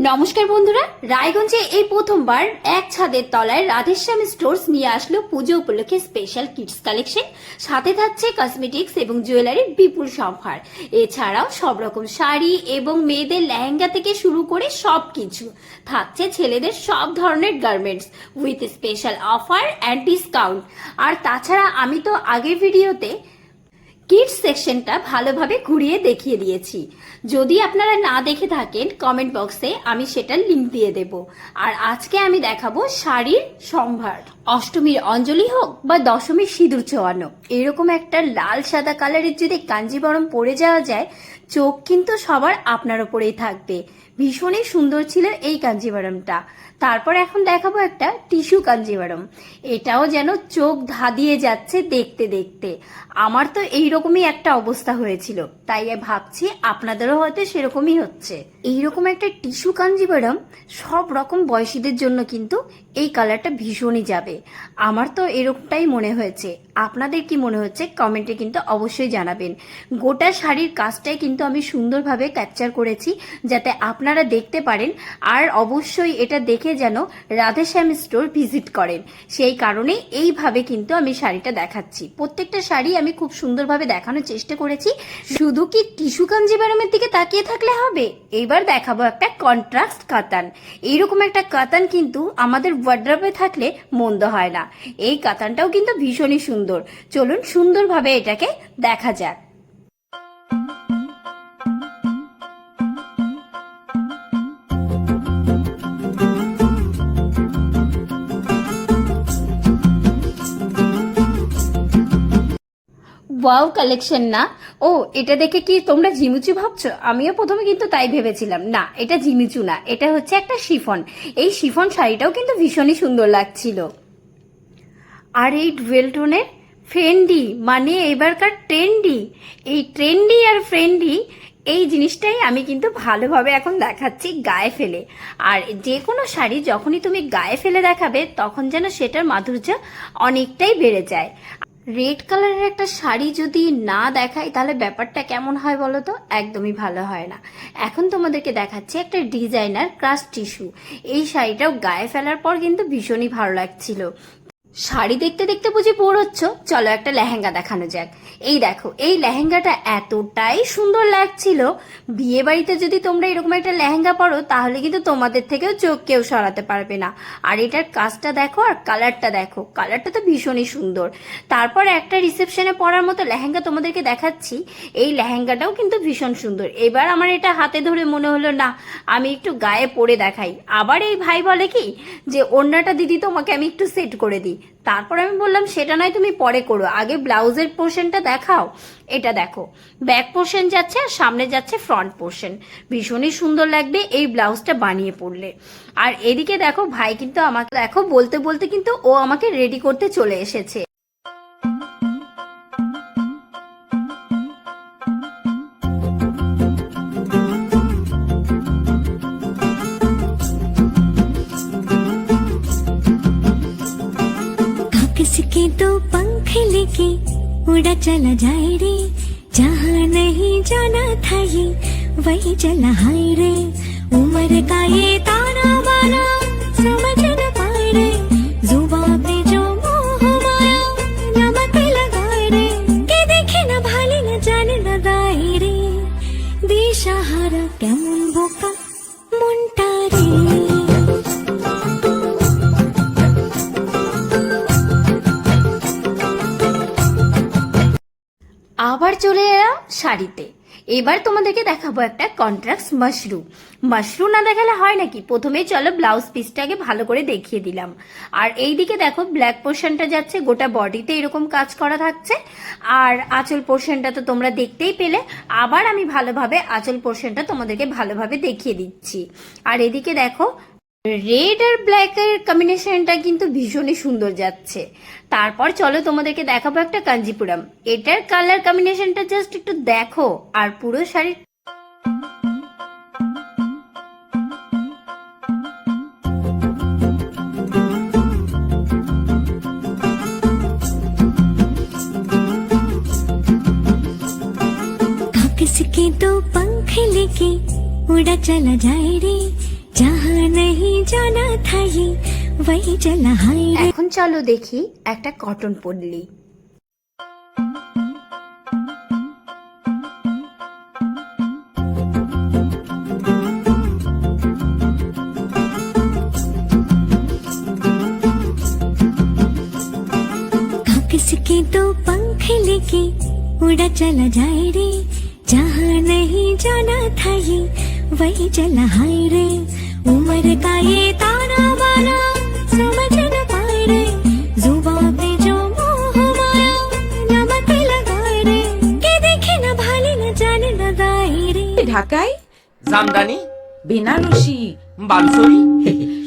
নমস্কার বন্ধুরা, রায়গঞ্জে এই প্রথমবার এক ছাদের তলায় রাধেশ্যাম স্টোর্স নিয়ে আসলো পুজো উপলক্ষে স্পেশাল কিডস কালেকশন। সাথে থাকছে কসমেটিক্স এবং জুয়েলারির বিপুল সম্ভার। এছাড়াও সব রকম শাড়ি এবং মেয়েদের লেহেঙ্গা থেকে শুরু করে সবকিছু থাকছে, ছেলেদের সব ধরনের garments with special offer and discount. আর তাছাড়া আমি তো আগের ভিডিওতে কিডস সেকশনটা ভালোভাবে ঘুরিয়ে দেখিয়ে দিয়েছি। যদি আপনারা না দেখে থাকেন কমেন্ট বক্সে আমি সেটার লিংক দিয়ে দেব। আর আজকে আমি দেখাবো শাড়ির সম্ভার। অষ্টমীর অঞ্জলি হোক বা দশমীর সিঁদুর চোয়ানো, এরকম একটা লাল সাদা কালারের যদি কাঞ্জিবরম পরে যাওয়া যায়, চোখ কিন্তু সবার আপনার ওপরেই থাকবে। ভীষণই সুন্দর ছিল এই কাঞ্জিবরমটা। তারপর এখন দেখাবো একটা টিস্যু কাঞ্জিবরম। এটাও যেন চোখ ধাঁধিয়ে যাচ্ছে দেখতে দেখতে। আমার তো এইরকমই একটা অবস্থা হয়েছিল, তাই ভাবছি আপনাদেরও হয়তো সেরকমই হচ্ছে। এইরকম একটা টিস্যু কাঞ্জিবরম সব রকম বয়সীদের জন্য কিন্তু এই কালারটা ভীষণই যাবে। আমার তো এরকমটাই মনে হয়েছে। আপনাদের কি মনে হচ্ছে কমেন্টে কিন্তু অবশ্যই জানাবেন। গোটা শাড়ির কাজটাই কিন্তু আমি সুন্দরভাবে ক্যাপচার করেছি যাতে আপনারা দেখতে পারেন। আর অবশ্যই এটা দেখে যেন রাধেশ্যাম স্টোর ভিজিট করেন, সেই কারণে এইভাবে কিন্তু আমি শাড়িটা দেখাচ্ছি। প্রত্যেকটা শাড়ি আমি খুব সুন্দরভাবে দেখানোর চেষ্টা করেছি। শুধু কি টিস্যু কাঞ্জিবরমের দিকে তাকিয়ে থাকলে হবে? এবার দেখাবো একটা কন্ট্রাস্ট কাতান। এইরকম একটা কাতান কিন্তু আমাদের ওয়ার্ড্রবে থাকলে মন্দ হয় না। এই কাতানটাও কিন্তু ভীষণই সুন্দর। চলুন সুন্দরভাবে এটাকে দেখা যাক। ওয়াও কালেকশন না? ও, এটা দেখে কি তোমরা জিমিচু ভাবছো? আমিও প্রথমে কিন্তু তাই ভেবেছিলাম। না, এটা জিমিচু না, এটা হচ্ছে একটা শিফন। এই শিফন শাড়িটাও কিন্তু ভীষণই সুন্দর লাগছিল। আর এই ডুয়েল টোনের ফ্রেন্ডি, মানে এবারকার ট্রেন্ডি, এই ট্রেন্ডি আর ফ্রেন্ডি এই জিনিসটাই আমি কিন্তু ভালোভাবে এখন দেখাচ্ছি গায়ে ফেলে। আর যে কোনো শাড়ি যখনই তুমি গায়ে ফেলে দেখাবে তখন যেন সেটার মাধুর্য অনেকটাই বেড়ে যায়। রেড কালারের একটা শাড়ি যদি না দেখাই তাহলে ব্যাপারটা কেমন হয় বলো তো? একদমই ভালো হয় না। এখন তোমাদেরকে দেখাচ্ছি একটা ডিজাইনার ক্রাশ টিস্যু। এই শাড়িটাও গায়ে ফেলার পর কিন্তু ভীষণই ভালো লাগছিল। শাড়ি দেখতে দেখতে বুঝি বোর হচ্ছ? চলো একটা লেহেঙ্গা দেখানো যাক। এই দেখো, এই লেহেঙ্গাটা এতটাই সুন্দর লাগছিল। বিয়ে বাড়িতে যদি তোমরা এরকম একটা লেহেঙ্গা পরো তাহলে কিন্তু তোমাদের থেকেও চোখ কেউ সরাতে পারবে না। আর এটার কাজটা দেখো আর কালারটা দেখো, কালারটা তো ভীষণই সুন্দর। তারপর একটা রিসেপশনে পরার মতো লেহেঙ্গা তোমাদেরকে দেখাচ্ছি। এই লেহেঙ্গাটাও কিন্তু ভীষণ সুন্দর। এবার আমার এটা হাতে ধরে মনে হলো না, আমি একটু গায়ে পরে দেখাই। আবার এই ভাই বলে কি যে ওড়নাটা দিদি তোমাকে আমি একটু সেট করে দিই। তারপর আমি বললাম সেটা নয়, তুমি পরে করো, আগে ব্লাউজের পোর্শনটা দেখাও। এটা দেখো, ব্যাক পোর্শন যাচ্ছে আর সামনে যাচ্ছে ফ্রন্ট পোর্শন। ভীষণই সুন্দর লাগবে এই ব্লাউজটা বানিয়ে পরলে। আর এদিকে দেখো ভাই কিন্তু আমাকে দেখো বলতে বলতে কিন্তু ও আমাকে রেডি করতে চলে এসেছে। किसके दो पंख लेके उड़ा चला जाए रे, जहाँ नहीं जाना था ये वही चला हाय रे। उम्र का ये ताना बाना समझ न पाए रे, जुबान पे जो मोह माया नमक लगाए रे, के देखे न भाले न जाने न दाए रे, दिशाहारा केमन बोका मुंटा रे। আবার চলে এলাম শাড়িতে। এবার তোমাদেরকে দেখাবো একটা কন্ট্রাস্ট মাশরু। মাশরু না দেখালে হয় নাকি? প্রথমেই চলো ব্লাউজ পিসটাকে ভালো করে দেখিয়ে দিলাম। আর এইদিকে দেখো ব্ল্যাক পোর্শনটা যাচ্ছে, গোটা বডিতে এরকম কাজ করা থাকছে। আর আঁচল পোর্শনটা তো তোমরা দেখতেই পেলে। আবার আমি ভালোভাবে আঁচল পোর্শনটা তোমাদেরকে ভালোভাবে দেখিয়ে দিচ্ছি। আর এদিকে দেখো রেড আর ব্ল্যাক এর কম্বিনেশনটা কিন্তু ভীষণই সুন্দর যাচ্ছে। তারপর চলো তোমাদেরকে দেখাবো একটা কাঞ্জিপুরম। এটার কালার কম্বিনেশনটা জাস্ট একটু দেখো। আর পুরো শাড়ি किसके दो पंख लेके उड़ा चला जाए रे, नहीं जाना था ये वही चला हाय रे। এখন চলো দেখি একটা কটন পল্লী। किसके तो पंख लेके उड़ा चला जाए रे, जहाँ नहीं जाना था ये वही चला हाय रे। उम्र का ये ताना बाना समझ न पाए रे, जुबां पे जो मोह माया नमक लगाए रे, के देखे न भाले न जाने न दाए रे। ঢাকায় জামদানি বেনারসি বালসরি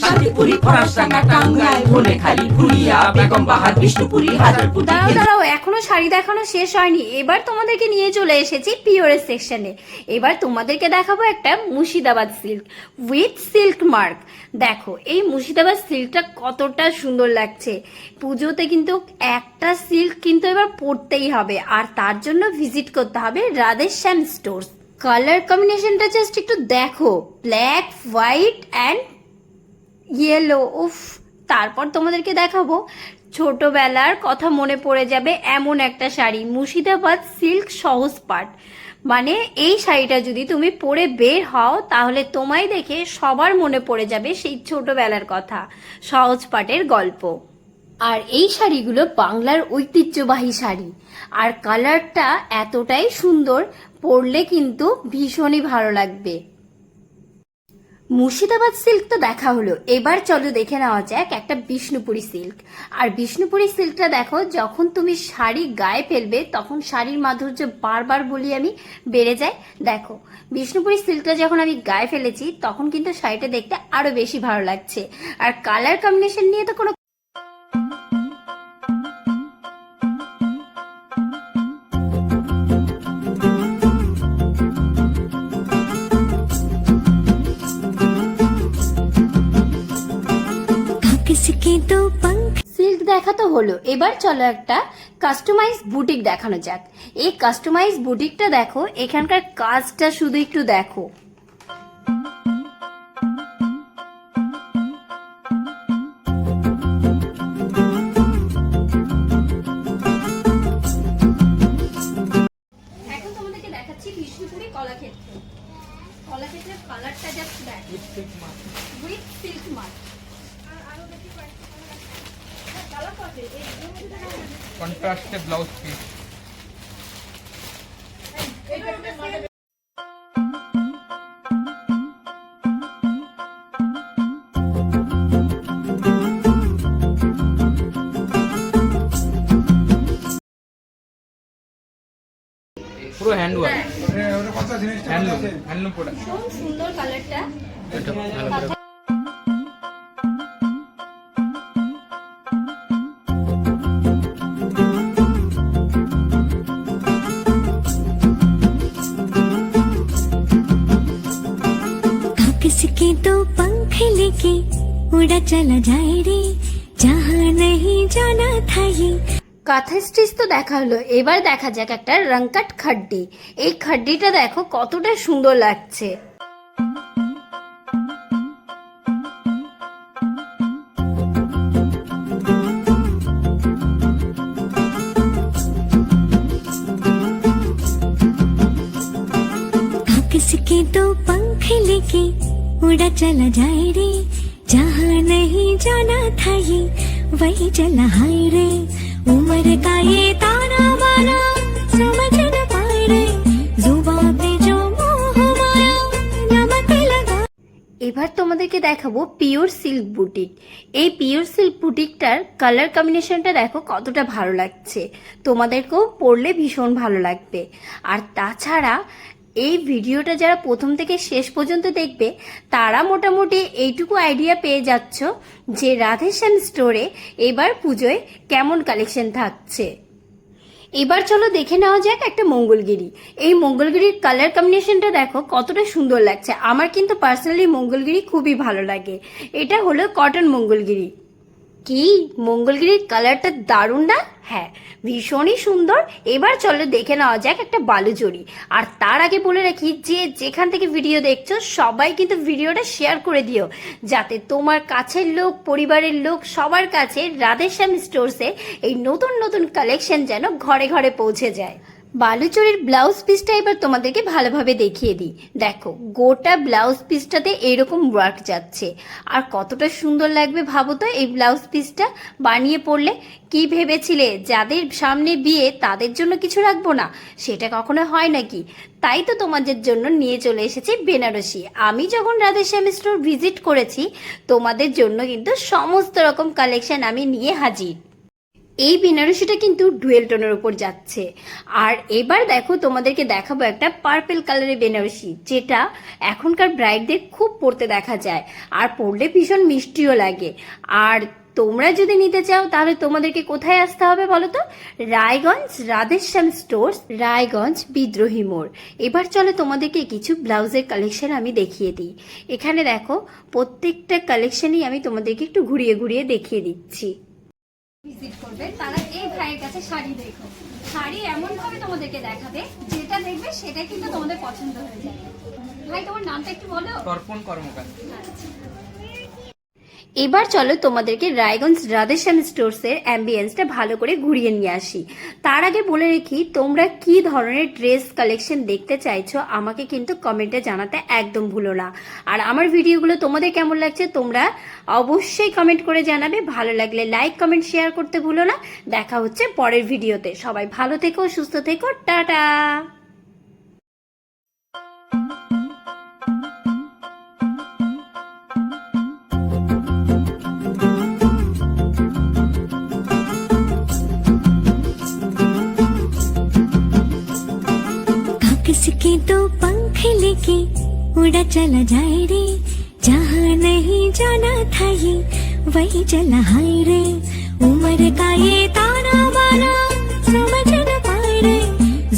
শান্তিপুরি ফরাসরাঙ্গা টাঙ্গাইল ধনেখালি ফুলিয়া বেগম বাহার বিষ্ণুপুরি হাজারপুর দাঁড়াও দাঁড়াও, এখনো শাড়ি দেখানো শেষ হয়নি। এবার তোমাদেরকে নিয়ে চলে এসেছি পিওরের সেকশনে। এবার তোমাদেরকে দেখাবো একটা Murshidabad silk with silk mark. দেখো এই মুর্শিদাবাদ সিল্কটা কতটা সুন্দর লাগছে। পুজোতে কিন্তু একটা সিল্ক কিন্তু এবার পরতেই হবে, আর তার জন্য ভিজিট করতে হবে রাধেশ্যাম স্টোর্স। কালার কম্বিনেশনটা জাস্ট একটু দেখো, ব্ল্যাক হোয়াইট অ্যান্ড ইয়েলো। উফ, তারপর তোমাদেরকে দেখাবো ছোটবেলার কথা মনে পড়ে যাবে এমন একটা শাড়ি, মুর্শিদাবাদ সিল্ক সহজ পাট। মানে এই শাড়িটা যদি তুমি পরে বের হও তাহলে তোমায় দেখে সবার মনে পড়ে যাবে সেই ছোটবেলার কথা, সহজ পাটের গল্প। আর এই শাড়িগুলো বাংলার ঐতিহ্যবাহী শাড়ি, আর কালারটা এতটাই সুন্দর, পরলে কিন্তু ভীষণই ভালো লাগবে। মুর্শিদাবাদ সিল্ক তো দেখা হলো, এবার চলো দেখে নেওয়া যাক একটা বিষ্ণুপুরি সিল্ক। আর বিষ্ণুপুরি সিল্কটা দেখো, যখন তুমি শাড়ি গায়ে ফেলবে তখন শাড়ির মাধুর্য বারবার বলি আমি বেড়ে যায়। দেখো বিষ্ণুপুরি সিল্কটা যখন আমি গায়ে ফেলেছি তখন কিন্তু শাড়িটা দেখতে আরো বেশি ভালো লাগছে। আর কালার কম্বিনেশন নিয়ে তো কোনো किसके तो पंख। সিল্ক দেখা তো হলো, এবার চলো একটা কাস্টমাইজ বুটিক দেখানো যাক। এই কাস্টমাইজ বুটিকটা দেখো, এখানকার কাজটা শুধু একটু দেখো। এখন তোমাদেরকে দেখাচ্ছি বিষ্ণুপুরি কলাক্ষেত্র। কলাক্ষেত্রের কালারটা জাস্ট দেখো, উইথ সিল্ক মার্ক। কন্ট্রাস্টে ব্লাউজ পিস। পুরো হ্যান্ড ওয়ার্ক, হ্যান্ডলুম প্রোডাক্ট। খুব সুন্দর কালারটা। किसके तो पंख लेके उड़ा चला जाए रे, जहाँ नहीं जाना था ये। কাঁথা স্টিচ তো দেখা হলো, এবার দেখা যাক একটা রংকাট খাড্ডি। এই খাড্ডিটা দেখো কতটা সুন্দর লাগছে। किसके तो पंख लेके उड़ा चला जाए रे, जहाँ नहीं जाना था ये वही चला हाय रे। उम्र का ये ताना बाना समझ न पाए रे, जुबां पे जो मोह माया नमक लगा। এবার তোমাদেরকে দেখাবো পিওর সিল্ক বুটিক। এই পিওর সিল্ক বুটিকটার কালার কম্বিনেশনটা দেখো কতটা ভালো লাগছে, তোমাদেরকেও পরলে ভীষণ ভালো লাগবে। আর তাছাড়া এই ভিডিওটা যারা প্রথম থেকে শেষ পর্যন্ত দেখবে তারা মোটামুটি এইটুকু আইডিয়া পেয়ে যাচ্ছ যে রাধেশ্যাম স্টোরে এবার পুজোয় কেমন কালেকশন থাকছে। এবার চলো দেখে নেওয়া যাক একটা মঙ্গলগিরি। এই মঙ্গলগিরির কালার কম্বিনেশনটা দেখো কতটা সুন্দর লাগছে। আমার কিন্তু পার্সোনালি মঙ্গলগিরি খুবই ভালো লাগে। এটা হলো কটন মঙ্গলগিরি। কি মঙ্গলগিরির কালারটা দারুণ না? হ্যাঁ, ভীষণই সুন্দর। এবার চলো দেখে নেওয়া যাক একটা বালুচরি। আর তার আগে বলে রাখি যে যেখান থেকে ভিডিও দেখছো সবাই কিন্তু ভিডিওটা শেয়ার করে দিও, যাতে তোমার কাছের লোক, পরিবারের লোক সবার কাছে রাধেশ্যাম স্টোরসের এই নতুন নতুন কালেকশন যেন ঘরে ঘরে পৌঁছে যায়। বালুচরির ব্লাউজ পিসটা এবার তোমাদেরকে ভালোভাবে দেখিয়ে দিই। দেখো, গোটা ব্লাউজ পিসটাতে এরকম ওয়ার্ক যাচ্ছে। আর কতটা সুন্দর লাগবে ভাবো তো এই ব্লাউজ পিসটা বানিয়ে পরলে। কি ভেবেছিলে যাদের সামনে বিয়ে তাদের জন্য কিছু রাখবো না? সেটা কখনো হয় নাকি? তাই তো তোমাদের জন্য নিয়ে চলে এসেছি বেনারসি। আমি যখন রাধেশ্যাম স্টোর ভিজিট করেছি, তোমাদের জন্য কিন্তু সমস্ত রকম কালেকশন আমি নিয়ে হাজির। এই বেনারসিটা কিন্তু ডুয়েল টোনের উপর যাচ্ছে। আর এবার দেখো, তোমাদেরকে দেখাবো একটা পার্পল কালারের বেনারসি, যেটা এখনকার ব্রাইডদের খুব পরতে দেখা যায় আর পরলে ভীষণ মিষ্টিও লাগে। আর তোমরা যদি নিতে চাও তাহলে তোমাদেরকে কোথায় আসতে হবে বলো তো? রায়গঞ্জ রাধেশ্যাম স্টোর্স, রায়গঞ্জ বিদ্রোহী মোড়। এবার চলো তোমাদেরকে কিছু ব্লাউজের কালেকশন আমি দেখিয়ে দিই। এখানে দেখো, প্রত্যেকটা কালেকশনই আমি তোমাদেরকে একটু ঘুরিয়ে ঘুরিয়ে দেখিয়ে দিচ্ছি। ভিজিট করবে তারা এই ভাইয়ের কাছে শাড়ি দেখো। শাড়ি এমন ভাবে তোমাদেরকে দেখাবে, যেটা দেখবে সেটা কিন্তু তোমাদের পছন্দ হয়ে যাবে। ভাই, তোমার নামটা একটু বলো। তর্পণ কর্মকার। এবার চলো তোমাদেরকে রায়গঞ্জ রাধেশ্যাম স্টোরসের অ্যাম্বিয়েন্সটা ভালো করে ঘুরিয়ে নিয়ে আসি। তার আগে বলে রাখি, তোমরা কি ধরনের ড্রেস কালেকশন দেখতে চাইছো আমাকে কিন্তু কমেন্টে জানাতে একদম ভুলো না। আর আমার ভিডিওগুলো তোমাদের কেমন লাগছে তোমরা অবশ্যই কমেন্ট করে জানাবে। ভালো লাগলে লাইক, কমেন্ট, শেয়ার করতে ভুলো না। দেখা হচ্ছে পরের ভিডিওতে। সবাই ভালো থেকো, সুস্থ থেকো, টাটা। किसके दो पंख लेके उड़ा चला जाए रे, जहाँ नहीं जाना था ये वही चला हाय रे। उम्र का ये ताना बाना समझ न पाए रे,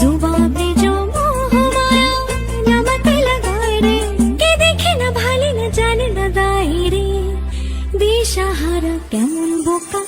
जुबान पे जो मोह माया नमक लगाए रे। के देखे न भाले न जाने न दाए रे, दिशाहारा केमन बोका